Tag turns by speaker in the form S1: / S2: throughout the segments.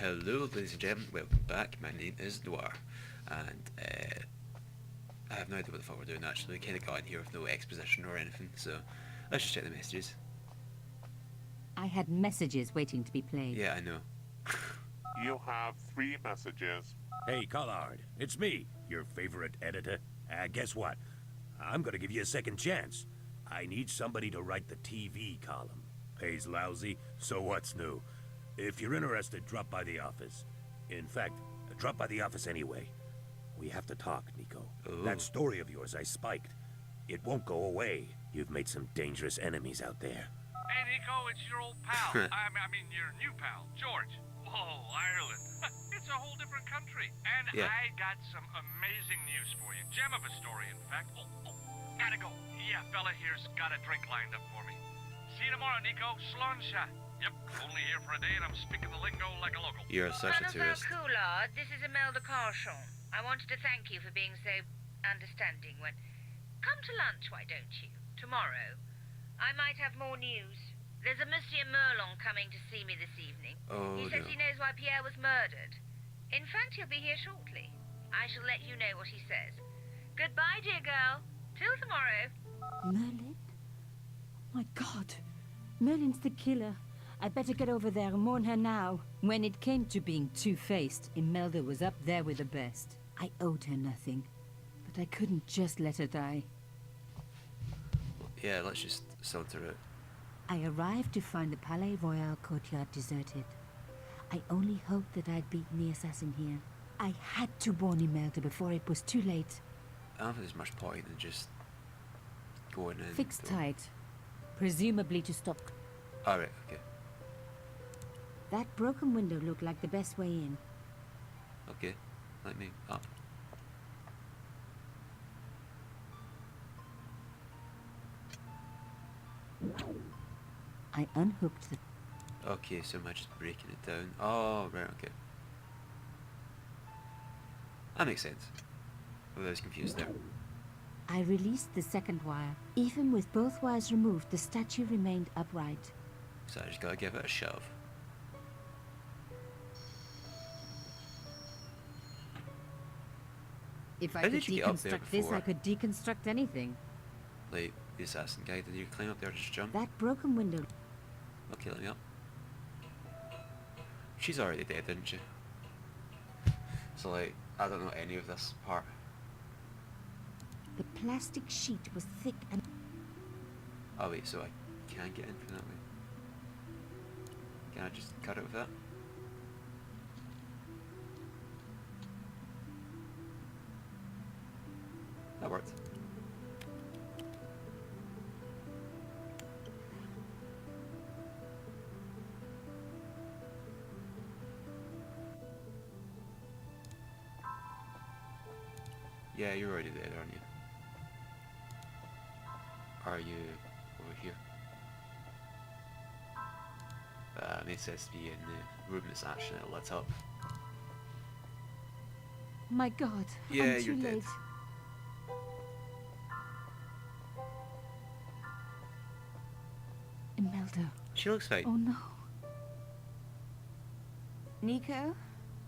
S1: Hello, ladies and gentlemen, welcome back. My name is Noir, and I have no idea what the fuck we're doing actually. We kind of got in here with no exposition or anything, so let's just check the messages.
S2: I had messages waiting to be played.
S1: Yeah, I know.
S3: You have 3 messages.
S4: Hey, Collard, it's me, your favorite editor. Guess what? I'm gonna give you a second chance. I need somebody to write the TV column. Pays lousy, so what's new? If you're interested, drop by the office. In fact, drop by the office anyway. We have to talk, Nico.
S1: Ooh.
S4: That story of yours I spiked. It won't go away. You've made some dangerous enemies out there.
S5: Hey, Nico, it's your old pal. I mean, your new pal, George. Whoa, Ireland. It's a whole different country. And
S1: Yeah.
S5: I got some amazing news for you. Gem of a story, in fact. Oh, gotta go. Yeah, fella here's got a drink lined up for me. See you tomorrow, Nico. Slonsha. Yep, only here for a day and I'm speaking the lingo like a local.
S1: You're such a tourist.
S6: Coulard, this is Imelda Carshon. I wanted to thank you for being so understanding when... Come to lunch, why don't you? Tomorrow. I might have more news. There's a Monsieur Merlon coming to see me this evening.
S1: Oh,
S6: He says
S1: no.
S6: he knows why Pierre was murdered. In fact, he'll be here shortly. I shall let you know what he says. Goodbye, dear girl. Till tomorrow.
S2: Merlin? My God. Merlin's the killer. I better get over there and warn her now. When it came to being two-faced, Imelda was up there with the best. I owed her nothing, but I couldn't just let her die.
S1: Yeah, let's just filter it.
S2: I arrived to find the Palais Royal courtyard deserted. I only hoped that I'd beaten the assassin here. I had to warn Imelda before it was too late.
S1: I don't think there's much point in just going in.
S2: Fixed tight. Presumably to stop...
S1: Alright, okay.
S2: That broken window looked like the best way in.
S1: Okay, let me up.
S2: I unhooked the...
S1: Okay, so am I just breaking it down? Oh, right, okay. That makes sense. Oh, I was confused there.
S2: I released the second wire. Even with both wires removed, the statue remained upright.
S1: So I just gotta give it a shove.
S2: If I
S1: How
S2: could
S1: did you get up there
S2: deconstruct this, I
S1: before?
S2: could deconstruct anything.
S1: Like, the assassin guy, did you climb up there and just jump?
S2: That broken window...
S1: Okay, let me up. She's already dead, didn't she? So like, I don't know any of this part.
S2: The plastic sheet was thick and...
S1: Oh wait, so I can get in from that way. Can I just cut it with that? That worked. Yeah, you're already dead, aren't you? Are you over here? It says to be in the room that's actually lit up.
S2: My God,
S1: Yeah,
S2: I'm too
S1: you're dead.
S2: late. Imelda.
S1: She looks fine.
S2: Oh no.
S7: Nico?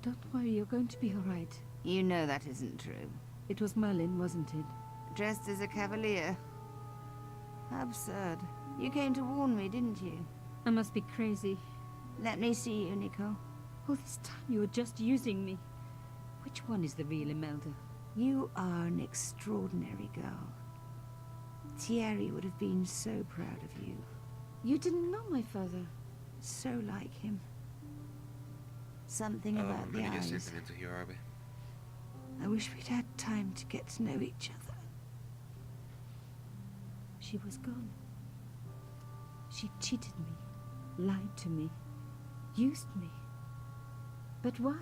S2: Don't worry, you're going to be all right.
S7: You know that isn't true.
S2: It was Merlin, wasn't it?
S7: Dressed as a cavalier. How absurd. You came to warn me, didn't you?
S2: I must be crazy.
S7: Let me see you, Nico.
S2: All this time you were just using me. Which one is the real Imelda?
S7: You are an extraordinary girl. Thierry would have been so proud of you.
S2: You didn't know my father.
S7: So like him. Something
S1: Oh,
S7: about
S1: we're
S7: the
S1: gonna get
S7: eyes.
S1: sentimental here, are we?
S7: I wish we'd had time to get to know each other.
S2: She was gone. She cheated me, lied to me, used me. But why?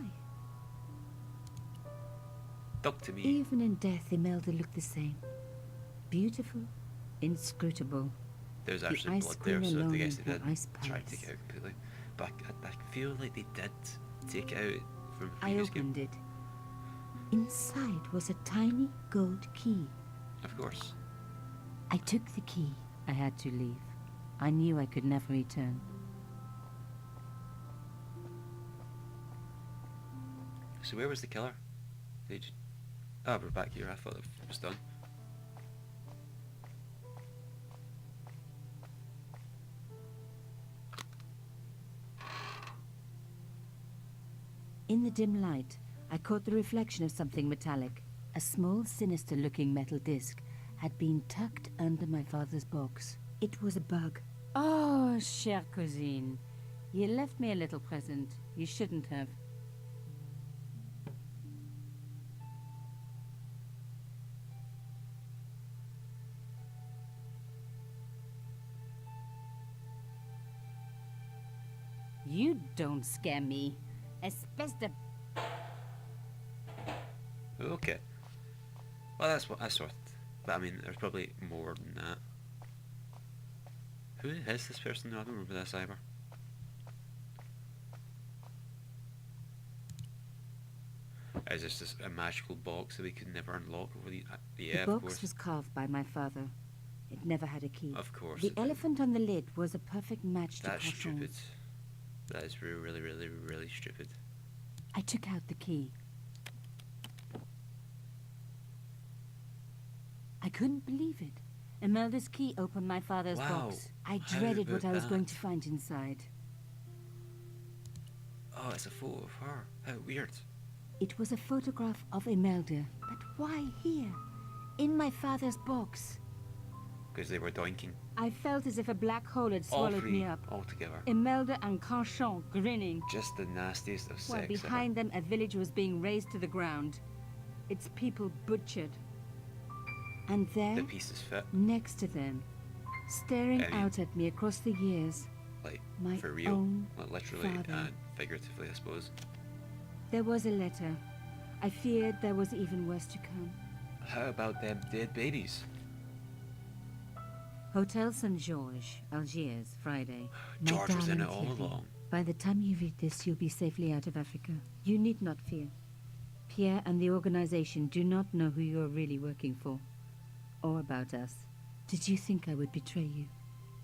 S1: Talk to me.
S2: Even in death, Imelda looked the same. Beautiful, inscrutable.
S1: There's
S2: the
S1: actually
S2: ice
S1: blood there,
S2: queen
S1: so I
S2: alone
S1: guess
S2: in
S1: they
S2: her
S1: did
S2: ice
S1: try to take
S2: palace.
S1: it out completely. But I feel like they did take it out from
S2: I
S1: previous game.
S2: opened it. Inside was a tiny gold key.
S1: Of course.
S2: I took the key. I had to leave. I knew I could never return.
S1: So where was the killer? Did you... Oh, we're back here. I thought it was done.
S2: In the dim light, I caught the reflection of something metallic. A small, sinister-looking metal disc had been tucked under my father's box. It was a bug. Oh, chère cousine. You left me a little present. You shouldn't have. You don't scare me. Espèce de...
S1: Okay. Well, that's what I thought. But I mean, there's probably more than that. Who is this person? I don't remember this either. Is this just a magical box that we could never unlock over the... yeah,
S2: the
S1: of
S2: box
S1: course.
S2: was carved by my father. It never had a key.
S1: Of course.
S2: The elephant on the lid was a perfect match to
S1: That's
S2: Cochon's.
S1: stupid. That is really, really, really stupid.
S2: I took out the key. I couldn't believe it. Imelda's key opened my father's
S1: Wow.
S2: box. I
S1: How
S2: dreaded what
S1: about
S2: I was going
S1: that?
S2: to find inside.
S1: Oh, it's a photo of her. How weird.
S2: It was a photograph of Imelda. But why here? In my father's box.
S1: Because they were doinking.
S2: I felt as if a black hole had
S1: All
S2: swallowed
S1: three,
S2: me up.
S1: all together.
S2: Imelda and Cochon grinning.
S1: Just the nastiest of
S2: While
S1: sex
S2: behind them a village was being razed to the ground. Its people butchered. And there,
S1: ever. The pieces fit.
S2: next to them, staring
S1: I mean-
S2: out at me across the years,
S1: Like,
S2: my
S1: for real.
S2: own
S1: Like, literally
S2: father.
S1: and figuratively, I suppose.
S2: There was a letter. I feared there was even worse to come.
S1: How about them dead babies?
S2: Hotel St. Georges, Algiers, Friday. My
S1: George was in it
S2: darling
S1: all
S2: Thierry,
S1: along.
S2: By the time you read this, you'll be safely out of Africa. You need not fear. Pierre and the organization do not know who you're really working for. Or about us. Did you think I would betray you?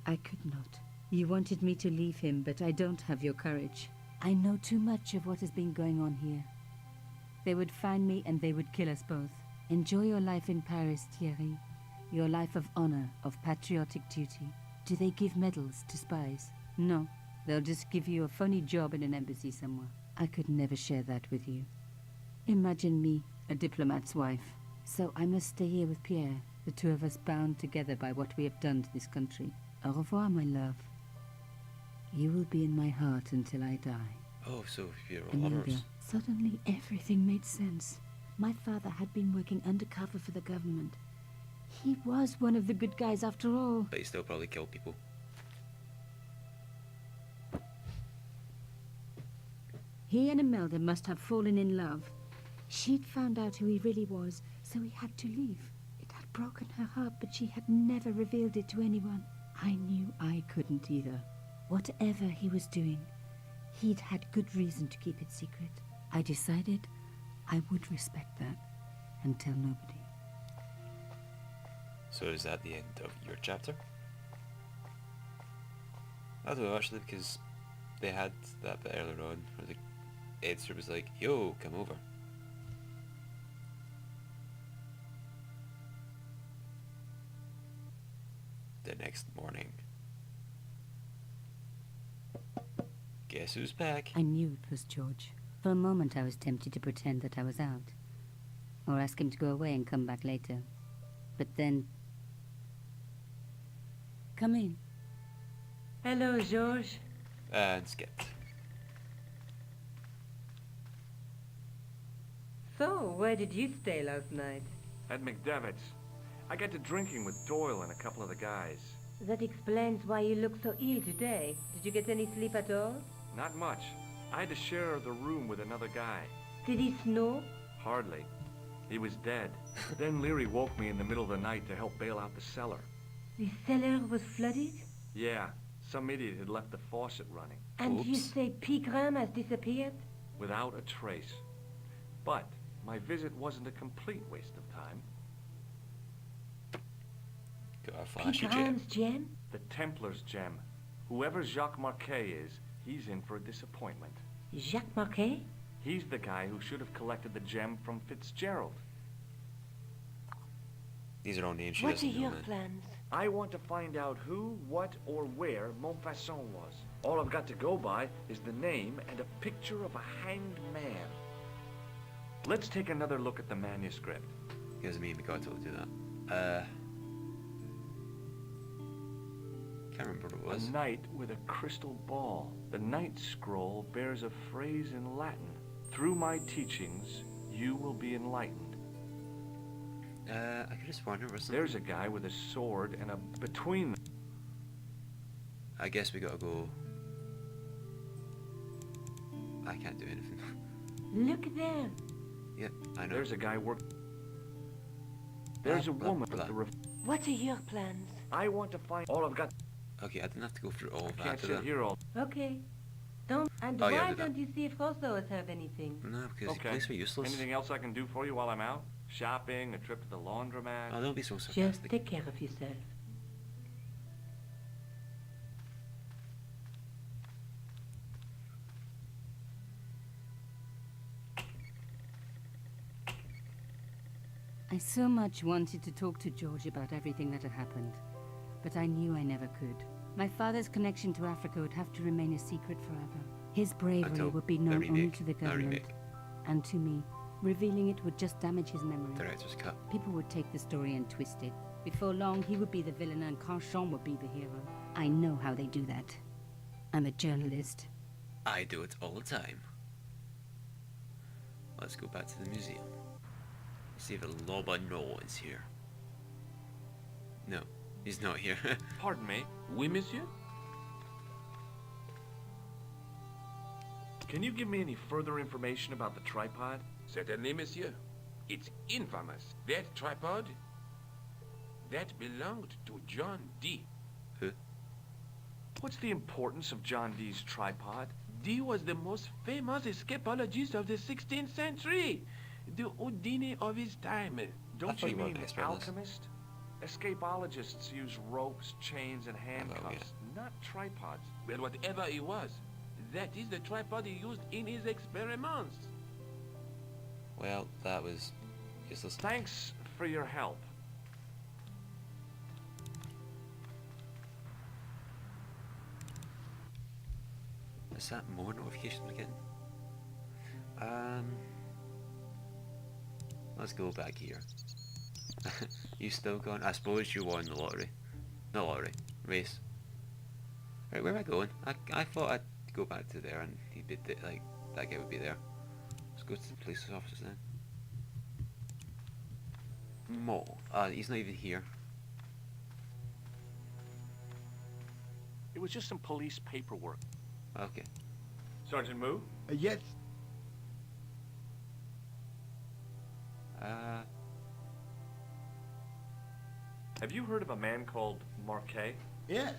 S2: I could not. You wanted me to leave him, but I don't have your courage. I know too much of what has been going on here. They would find me and they would kill us both. Enjoy your life in Paris, Thierry. Your life of honor, of patriotic duty. Do they give medals to spies? No. They'll just give you a phony job in an embassy somewhere. I could never share that with you. Imagine me, a diplomat's wife. So I must stay here with Pierre, the two of us bound together by what we have done to this country. Au revoir, my love. You will be in my heart until I die.
S1: Oh, so you're
S2: Imelda,
S1: lovers.
S2: suddenly everything made sense. My father had been working undercover for the government. He was one of the good guys after all.
S1: But you still probably kill people.
S2: He and Imelda must have fallen in love. She'd found out who he really was, so he had to leave. It had broken her heart, but she had never revealed it to anyone. I knew I couldn't either. Whatever he was doing, he'd had good reason to keep it secret. I decided I would respect that and tell nobody.
S1: So is that the end of your chapter? I don't know actually, because they had that bit earlier on where the editor was like, yo, come over. The next morning. Guess who's back?
S2: I knew it was George. For a moment I was tempted to pretend that I was out. Or ask him to go away and come back later. But then... Come in.
S8: Hello, George.
S1: And skipped.
S8: So, where did you stay last night?
S5: At McDevitt's. I got to drinking with Doyle and a couple of the guys.
S8: That explains why you look so ill today. Did you get any sleep at all?
S5: Not much. I had to share the room with another guy.
S8: Did it snow?
S5: Hardly. He was dead. Then Leary woke me in the middle of the night to help bail out the cellar.
S8: The cellar was flooded?
S5: Yeah, some idiot had left the faucet running.
S8: And you
S1: Oops.
S8: say Pegram has disappeared?
S5: Without a trace. But my visit wasn't a complete waste of time.
S1: Got a flashy gem.
S8: Pegram's gem?
S5: The Templar's gem. Whoever Jacques Marquet is, he's in for a disappointment.
S8: Jacques Marquet?
S9: He's the guy who should have collected the gem from Fitzgerald.
S1: These are all names she
S8: What are
S1: doesn't know,
S8: your
S1: man.
S8: plans?
S9: I want to find out who, what, or where Montfaucon was. All I've got to go by is the name and a picture of a hanged man. Let's take another look at the manuscript.
S1: Gives me, we got to do that. Can't remember what it was.
S9: A knight with a crystal ball. The Knight Scroll bears a phrase in Latin. Through my teachings, you will be enlightened.
S1: I could just wonder, was something...
S9: There's a guy with a sword and a between them.
S1: I guess we gotta go... I can't do anything.
S8: Look there.
S1: Yep, I know.
S9: There's a guy work. There's a
S1: Blah,
S9: woman
S1: blah,
S9: with
S1: blah.
S9: the
S8: What are your plans?
S9: I want to find all I've got.
S1: Okay, I didn't have to go through all
S9: I
S1: of
S9: can't
S1: that.
S9: sit
S1: did I?
S9: here all.
S8: Okay. Don't. And
S1: Oh, yeah,
S8: why
S1: do that.
S8: don't you see if Rostos have anything?
S1: No, because
S9: Okay.
S1: police are useless.
S9: Anything else I can do for you while I'm out? Shopping, a trip to the laundromat.
S1: Oh, don't be so
S8: Just
S1: sarcastic.
S8: take care of yourself.
S2: I so much wanted to talk to George about everything that had happened, but I knew I never could. My father's connection to Africa would have to remain a secret forever. His bravery
S1: Until
S2: would be
S1: the
S2: known only
S1: remake.
S2: to the
S1: The
S2: government
S1: remake.
S2: and to me. Revealing it would just damage his memory.
S1: Director's cut.
S2: People would take the story and twist it. Before long, he would be the villain and Carchon would be the hero. I know how they do that. I'm a journalist.
S1: I do it all the time. Let's go back to the museum. See if Loba No is here. No, he's not here.
S9: Pardon me.
S10: Oui, monsieur?
S9: Can you give me any further information about the tripod?
S10: Certainly, monsieur. It's infamous. That tripod, that belonged to John Dee.
S1: Who?
S9: What's the importance of John Dee's tripod?
S10: Dee was the most famous escapologist of the 16th century. The Houdini of his time.
S9: Don't
S1: thought
S9: you
S1: you were
S9: mean
S1: an expert on this.
S9: alchemist? Escapologists use ropes, chains, and handcuffs, not tripods.
S10: Well, whatever he was, that is the tripod he used in his experiments.
S1: Well, that was useless.
S9: Thanks for your help.
S1: Is that more notifications we're getting? Let's go back here. You still going? I suppose you won the lottery. No lottery. Race. Right, where am I going? I thought I'd go back to there and he'd be like, that guy would be there. Let's go to the police office then. Mo. He's not even here.
S9: It was just some police paperwork.
S1: Okay.
S9: Sergeant Moo?
S11: Yes.
S9: Have you heard of a man called Marquet?
S11: Yes.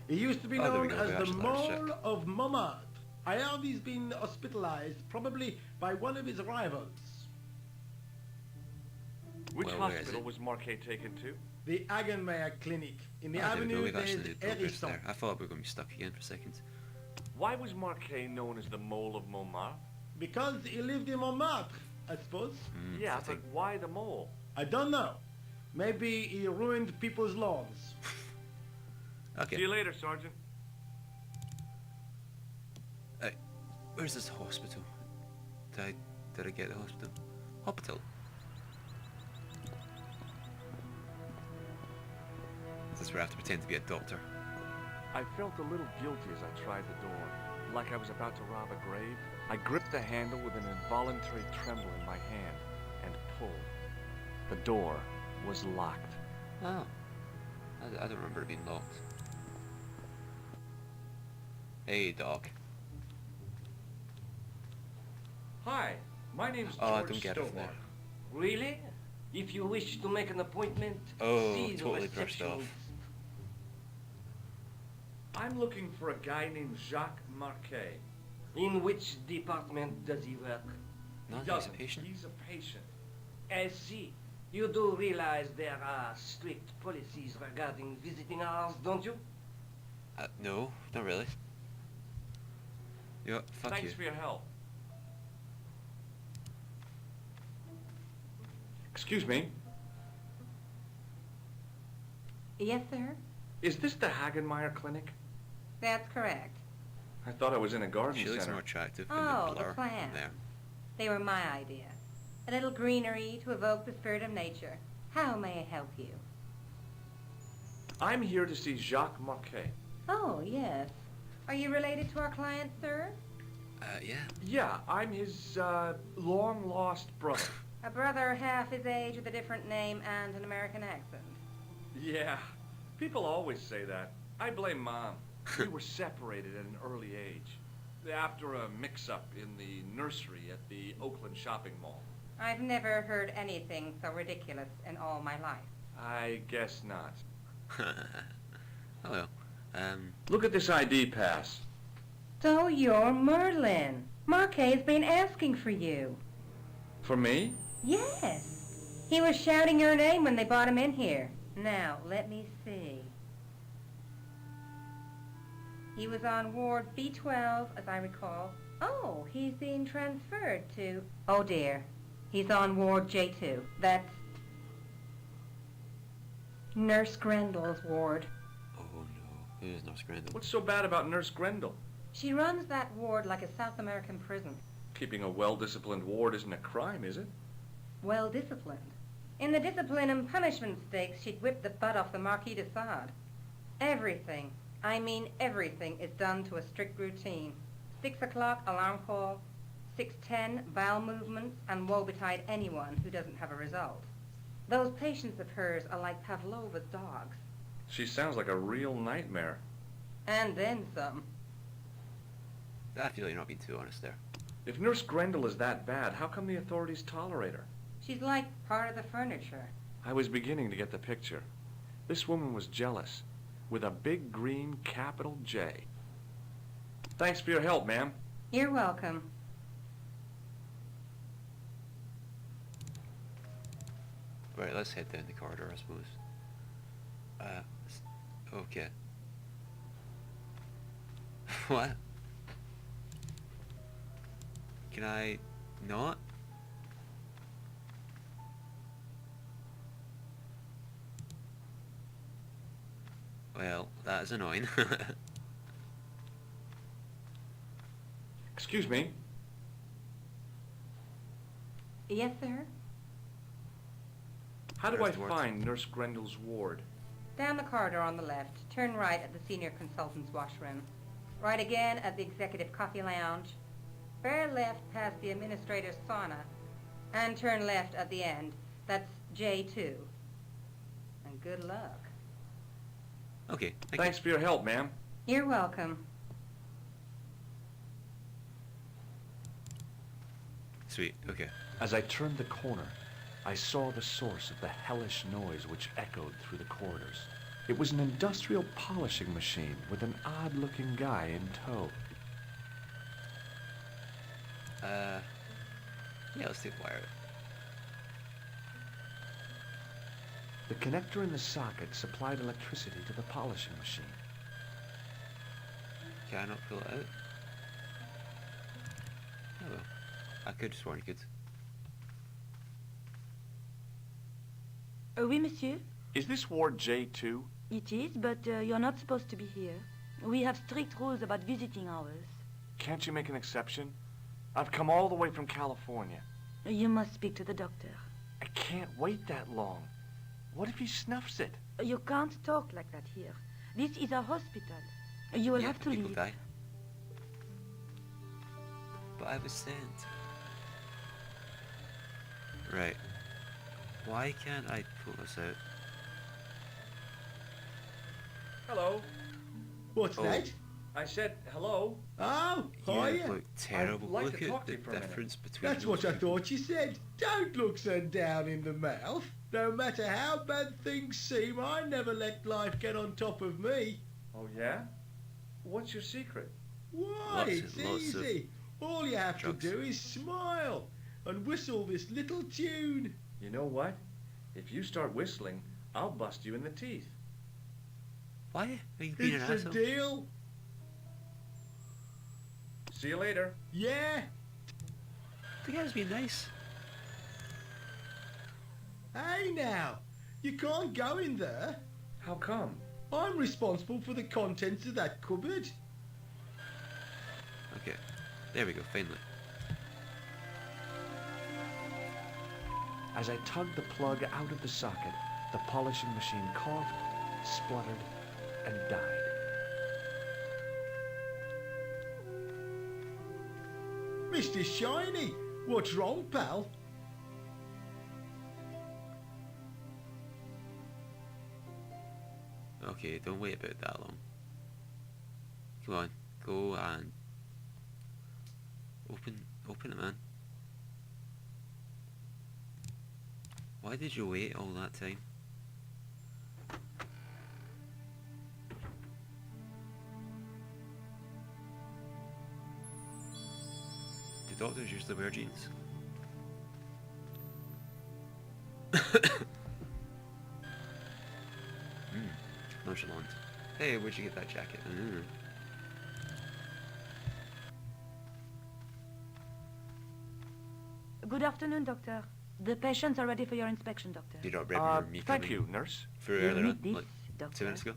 S11: He used to be
S1: Oh, there we
S11: known
S1: go. We
S11: as the
S1: actually have to
S11: Mole
S1: check.
S11: of Montmartre. I heard he's been hospitalized, probably by one of his rivals.
S9: Which
S1: Well, where is
S9: hospital
S1: it?
S9: was Marquet taken to?
S11: The Hagenmeyer Clinic in the
S1: Ah, there we go.
S11: avenue
S1: We've actually
S11: des
S1: did progress
S11: Hérissons.
S1: there. I thought we were going to be stuck again for a second.
S9: Why was Marquet known as the Mole of Montmartre?
S11: Because he lived in Montmartre, I suppose.
S9: Yeah,
S1: I
S9: but
S1: think-
S9: why the mole?
S11: I don't know. Maybe he ruined people's lawns.
S1: Okay.
S9: See you later, Sergeant.
S1: Where's this hospital? Did I get the hospital? Hospital. Is this where I have to pretend to be a doctor?
S9: I felt a little guilty as I tried the door, like I was about to rob a grave. I gripped the handle with an involuntary tremble in my hand and pulled. The door was locked.
S1: Oh. I don't remember it being locked. Hey, Doc.
S12: Hi, my name's
S1: Oh, I
S12: George
S1: don't get it from there.
S12: Stobbart. Really? If you wish to make an appointment,
S1: Oh,
S12: see the
S1: totally brushed
S12: reception.
S1: off.
S12: I'm looking for a guy named Jacques Marquet. In which department does he work?
S1: No, he's a
S12: Doesn't.
S1: patient.
S12: He's a patient. I see. You do realize there are strict policies regarding visiting hours, don't you?
S1: No, not really. You know what? Fuck
S9: Thanks
S1: you.
S9: for your help. Excuse me.
S13: Yes, sir?
S9: Is this the Hagenmeyer Clinic?
S13: That's correct.
S9: I thought I was in a garden
S1: She looks
S9: center.
S1: more attractive in
S13: Oh,
S1: the
S13: the
S1: blur
S13: plants.
S1: there.
S13: They were my idea. A little greenery to evoke the spirit of nature. How may I help you?
S9: I'm here to see Jacques Marquet.
S13: Oh, yes. Are you related to our client, sir?
S1: Yeah.
S9: Yeah, I'm his, long-lost brother.
S13: A brother half his age with a different name and an American accent.
S9: Yeah, people always say that. I blame Mom. We were separated at an early age. After a mix-up in the nursery at the Oakland shopping mall.
S13: I've never heard anything so ridiculous in all my life.
S9: I guess not.
S1: Oh well.
S9: Look at this ID pass.
S13: So you're Merlin. Marquet's been asking for you.
S9: For me?
S13: Yes. He was shouting your name when they brought him in here. Now, let me see. He was on Ward B12, as I recall. Oh, he's being transferred to... Oh, dear. He's on Ward J2. That's Nurse Grendel's ward.
S1: Oh no, who's Nurse Grendel?
S9: What's so bad about Nurse Grendel?
S13: She runs that ward like a South American prison.
S9: Keeping a well-disciplined ward isn't a crime, is it?
S13: Well disciplined. In the discipline and punishment stakes, she'd whip the butt off the Marquis de Sade. Everything, I mean everything, is done to a strict routine. 6 o'clock alarm call, 6:10 bowel movements, and woe betide anyone who doesn't have a result. Those patients of hers are like Pavlova's dogs.
S9: She sounds like a real nightmare.
S13: And then some.
S1: I feel you're not being too honest there.
S9: If Nurse Grendel is that bad, how come the authorities tolerate her?
S13: She's like part of the furniture.
S9: I was beginning to get the picture. This woman was jealous, with a big green capital J. Thanks for your help, ma'am.
S13: You're welcome.
S1: Right, let's head down the corridor, I suppose. Okay. What? Can I not? Well, that is annoying.
S9: Excuse me.
S13: Yes, sir?
S9: How do I
S1: First word.
S9: find Nurse Grendel's ward?
S13: Down the corridor on the left, turn right at the senior consultant's washroom. Right again at the executive coffee lounge. Bear left past the administrator's sauna. And turn left at the end. That's J2. And good luck.
S1: Okay,
S9: Thanks for your help, ma'am.
S13: You're welcome.
S1: Sweet, okay.
S9: As I turned the corner, I saw the source of the hellish noise which echoed through the corridors. It was an industrial polishing machine with an odd-looking guy in tow.
S1: Yeah, let's take the wire.
S9: The connector in the socket supplied electricity to the polishing machine.
S1: Can I not pull it out? Oh well. I could have sworn you could.
S14: Oui, monsieur.
S9: Is this Ward J2?
S14: It is, but you're not supposed to be here. We have strict rules about visiting hours.
S9: Can't you make an exception? I've come all the way from California.
S14: You must speak to the doctor.
S9: I can't wait that long. What if he snuffs it?
S14: You can't talk like that here. This is a hospital. You will
S1: Yeah,
S14: have to
S1: people
S14: leave.
S1: die. But I was sent. Right. Why can't I pull this out?
S9: Hello.
S11: What's
S1: Oh.
S11: that?
S9: I said hello.
S11: Oh,
S1: You
S11: hiya.
S1: look terrible.
S9: I'd like
S1: Look
S9: to talk
S1: at
S9: to
S1: the
S9: you for a minute.
S1: difference between
S11: That's
S1: those
S11: what I
S1: people.
S11: thought you said. Don't look so down in the mouth. No matter how bad things seem, I never let life get on top of me.
S9: Oh, yeah? What's your secret?
S11: Why, it's
S1: Lots of
S11: easy. All you have
S1: drugs.
S11: to do is smile and whistle this little tune.
S9: You know what? If you start whistling, I'll bust you in the teeth.
S1: Why are you being an
S11: It's a
S1: asshole?
S11: deal.
S9: See you later.
S11: Yeah.
S1: The guy's being nice.
S11: Hey now, you can't go in there.
S9: How come?
S11: I'm responsible for the contents of that cupboard.
S1: Okay, there we go, finally.
S9: As I tugged the plug out of the socket, the polishing machine coughed, spluttered, and died.
S11: Mr. Shiny, what's wrong, pal?
S1: Okay, don't wait about that long. Come on, go and open it, man. Why did you wait all that time? Do doctors usually wear jeans? Nonchalant. Hey, where'd you get that jacket?
S14: Good afternoon, Doctor. The patients are ready for your inspection, Doctor.
S1: You don't remember me
S9: Thank
S1: coming
S9: you, nurse.
S1: through
S14: You'll
S1: earlier
S14: need
S1: on,
S14: this,
S1: like
S14: Doctor.
S1: 2 minutes ago?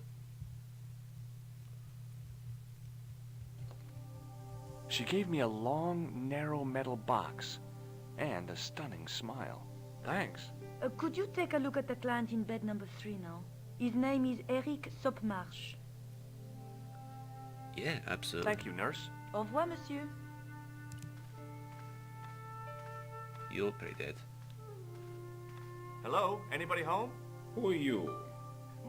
S9: She gave me a long, narrow metal box and a stunning smile. Thanks.
S14: Could you take a look at the client in bed number 3 now? His name is Eric Sopmarsh.
S1: Yeah, absolutely.
S9: Thank you, nurse.
S14: Au revoir, monsieur.
S1: You look pretty dead.
S9: Hello? Anybody home?
S15: Who are you?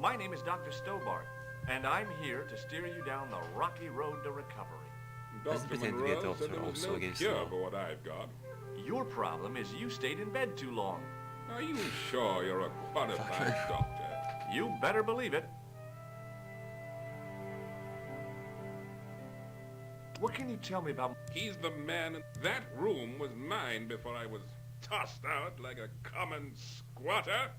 S9: My name is Dr. Stobbart, and I'm here to steer you down the rocky road to recovery.
S1: Doesn't
S15: Dr.
S1: pretend to be a
S15: Monroe
S1: doctor
S15: said there was
S1: also
S15: no
S1: against the
S15: cure
S1: law.
S15: for what I've got.
S9: Your problem is you stayed in bed too long.
S15: Are you sure you're a qualified doctor?
S9: You better believe it. What can you tell me about...
S15: He's the man. That room was mine before I was tossed out like a common squatter.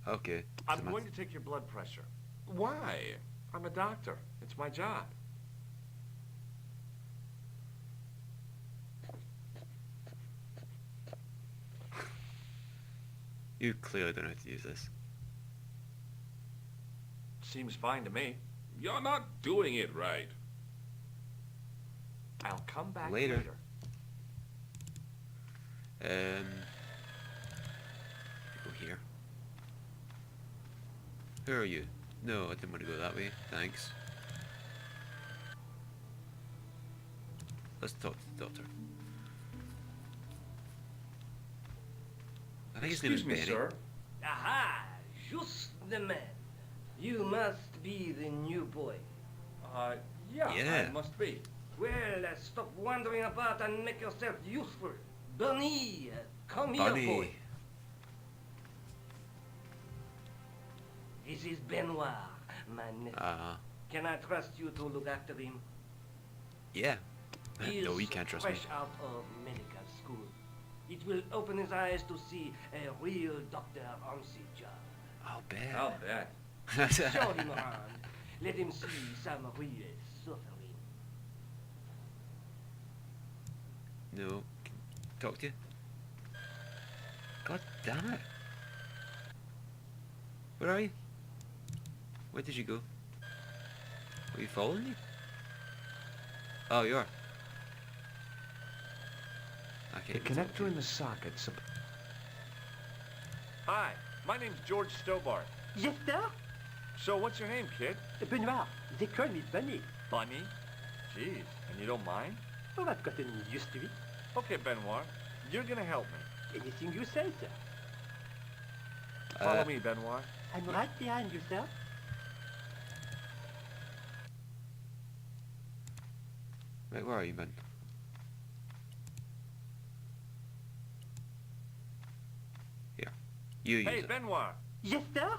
S1: Okay.
S9: I'm going to take your blood pressure.
S15: Why?
S9: I'm a doctor. It's my job.
S1: You clearly don't know how to use this.
S9: Seems fine to me.
S15: You're not doing it right.
S9: I'll come back
S1: Later.
S9: later.
S1: Go here. Who are you? No, I didn't want to go that way. Thanks. Let's talk to the doctor. I think his name is
S12: Excuse me,
S1: Benny.
S12: sir. Aha! Just the man. You must be the new boy.
S9: Yeah,
S1: Yeah.
S9: I must be.
S12: Well, stop wandering about and make yourself useful. Bunny, come
S1: Bunny.
S12: here, boy. This is Benoit, my nephew. Can I trust you to look after him?
S1: Yeah.
S12: He
S1: No,
S12: is
S1: you can't trust me.
S12: fresh out of medical school. It will open his eyes to see a real doctor on the job.
S1: I'll bet.
S9: I'll bet.
S12: Show him around. Let him see some real suffering.
S1: No. Can talk to you? God damn it. Where are you? Where did you go? Are you following me? Oh, you are. Okay.
S9: The connector in the socket... Hi, my name's George Stobbart.
S12: Yes, sir?
S9: So what's your name, kid?
S12: Benoit. They call me Bunny.
S9: Bunny? Jeez, and you don't mind?
S12: Oh, I've gotten used to it.
S9: Okay, Benoit, you're gonna help me.
S12: Anything you say, sir.
S9: Follow me, Benoit.
S12: I'm right behind you, sir.
S1: Right, where are you, man? Here. You use
S9: Hey,
S1: it.
S9: Benoit.
S12: Yes, sir?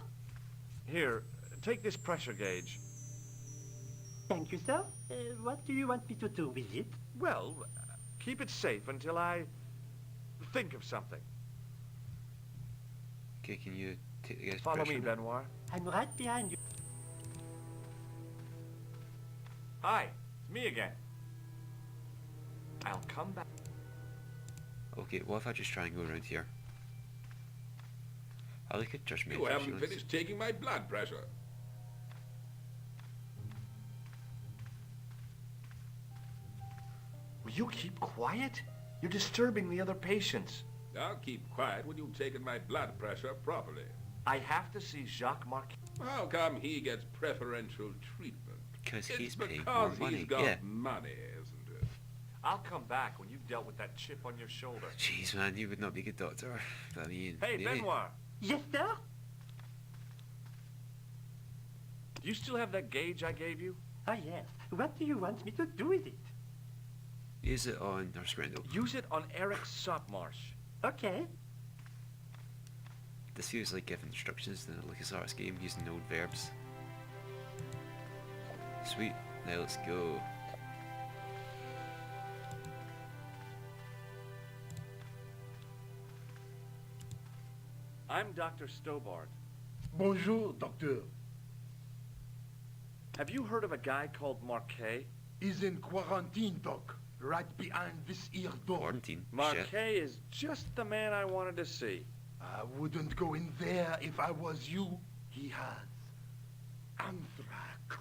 S9: Here, take this pressure gauge.
S12: Thank you, sir. What do you want me to do with it?
S9: Well, keep it safe until I think of something.
S1: Okay, can you take the guy's
S9: Follow
S1: pressure
S9: me,
S1: now?
S9: Benoit.
S12: I'm right behind you.
S9: Hi, it's me again. I'll come back.
S1: Okay, what if I just try and go around here? Oh, they could judge me.
S15: You
S1: if she
S15: haven't
S1: wants.
S15: finished taking my blood pressure.
S9: Will you keep quiet? You're disturbing the other patients.
S15: I'll keep quiet when you've taken my blood pressure properly.
S9: I have to see Jacques Marquis.
S15: How come he gets preferential treatment?
S1: Because
S15: It's
S1: he's paying more
S15: because
S1: money.
S15: he's got
S1: Yeah.
S15: money, isn't it?
S9: I'll come back when you've dealt with that chip on your shoulder.
S1: Jeez, man, you would not be a good doctor. But I mean,
S9: Hey,
S1: maybe.
S9: Benoit,
S12: Yes, sir?
S9: do you still have that gauge I gave you?
S12: Oh, yes. What do you want me to do with it?
S1: Use it on Nurse Grendel.
S9: Use it on Eric Sopmarsh.
S12: Okay.
S1: This feels like giving instructions in a LucasArts game using old verbs. Sweet, now let's go.
S9: I'm Dr. Stobbart.
S11: Bonjour, doctor.
S9: Have you heard of a guy called Marquet?
S11: He's in quarantine, doc. Right behind this here door.
S1: Quarantine. Shit.
S9: Marquet is just the man I wanted to see.
S11: I wouldn't go in there if I was you. He has anthrax.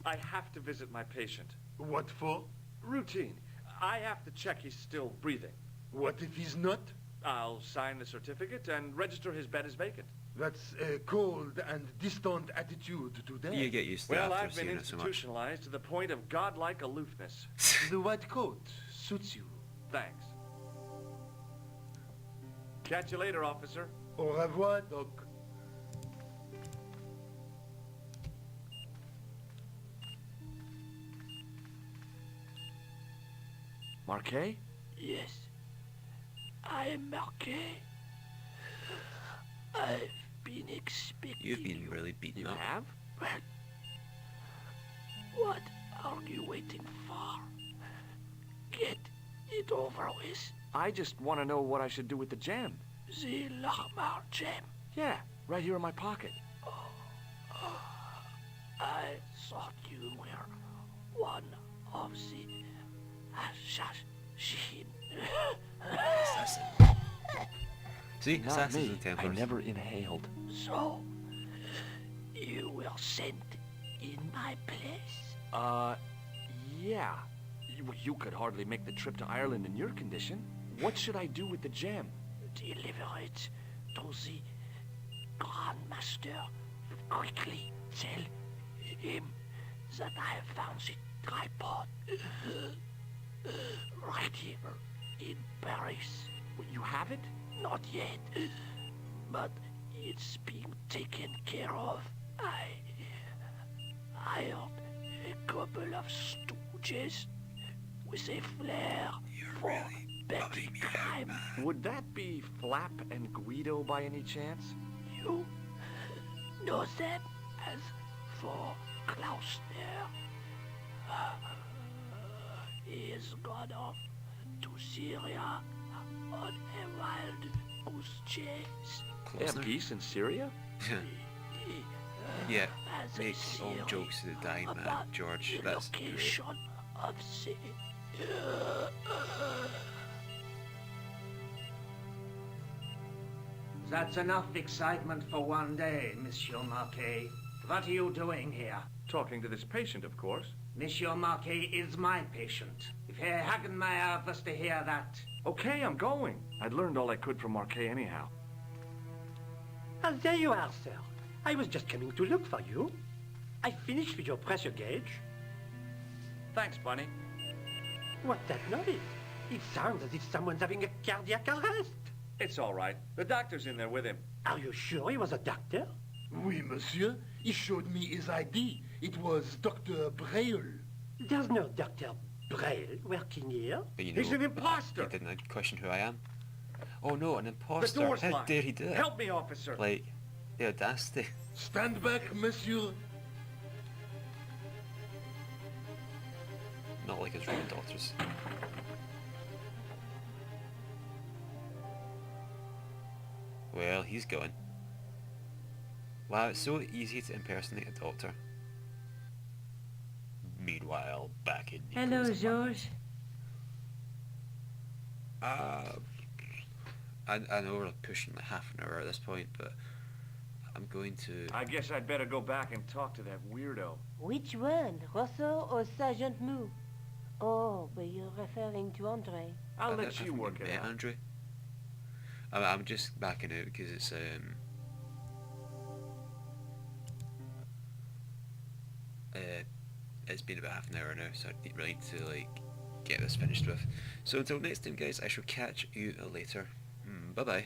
S9: I have to visit my patient.
S11: What for?
S9: Routine. I have to check he's still breathing.
S11: What if he's not?
S9: I'll sign the certificate and register his bed as vacant.
S11: That's a cold and distant attitude today.
S1: You get used to
S9: Well,
S1: it after
S9: I've been
S1: seeing it so much.
S9: institutionalized to the point of godlike aloofness.
S11: The white coat suits you.
S9: Thanks. Catch you later, officer.
S11: Au revoir, doc.
S9: Marquet?
S16: Yes, I am Marquet. I've been expecting
S1: You've been really beaten up.
S9: Have?
S16: Well, what are you waiting for? Get it over with.
S9: I just want to know what I should do with the gem.
S16: The Lahmar gem.
S9: Yeah, right here in my pocket.
S16: I thought you were one of the assassin.
S1: Assassin. See,
S9: Not
S1: Assassins
S9: me.
S1: and
S9: I
S1: Templars.
S9: never inhaled.
S16: So, you were sent in my place?
S9: Yeah. You could hardly make the trip to Ireland in your condition. What should I do with the gem?
S16: Deliver it to the Grandmaster. Quickly tell him that I have found the tripod right here in Paris.
S9: You have it?
S16: Not yet, but it's being taken care of. I hired a couple of stooges with a flair for petty crime.
S9: Would that be Flap and Guido by any chance?
S16: You know them as for Klausner. He has gone off to Syria on a wild goose chase.
S9: They have geese in Syria?
S1: Yeah,
S16: As
S1: make
S16: a
S1: all
S16: theory
S1: jokes to the dying man,
S16: about
S1: George.
S16: the
S1: That's great.
S16: location of the
S12: That's enough excitement for one day, Monsieur Marquet. What are you doing here?
S9: Talking to this patient, of course.
S12: Monsieur Marquet is my patient. If Herr Hagenmeyer was to hear that...
S9: Okay, I'm going. I'd learned all I could from Marquet anyhow.
S12: Ah, there you are, sir. I was just coming to look for you. I finished with your pressure gauge.
S9: Thanks, Bunny.
S12: What's that noise? It sounds as if someone's having a cardiac arrest.
S9: It's all right. The doctor's in there with him.
S12: Are you sure he was a doctor?
S11: Oui, monsieur. He showed me his ID. It was Dr. Braille.
S12: There's no Dr. Braille working here.
S1: But you know,
S12: He's an imposter.
S1: He didn't question who I am. Oh no, an
S12: The
S1: imposter.
S12: door's
S1: How
S12: locked.
S1: dare he do it?
S12: Help me, officer.
S1: Like, the audacity.
S11: Stand back, monsieur.
S1: Not like his real daughters. Well, he's gone. Wow, it's so easy to impersonate a doctor. Meanwhile, back in
S8: Hello, George.
S1: I know we're pushing like half an hour at this point, but I'm going to...
S9: I guess I'd better go back and talk to that weirdo.
S8: Which one, Rosso or Sergeant Moo? Oh, but you're referring to Andre.
S9: I'll let you work it out.
S1: Andre. I'm just backing out because it's been about half an hour now, so I really need to like get this finished with. So until next time, guys, I shall catch you later. Bye bye.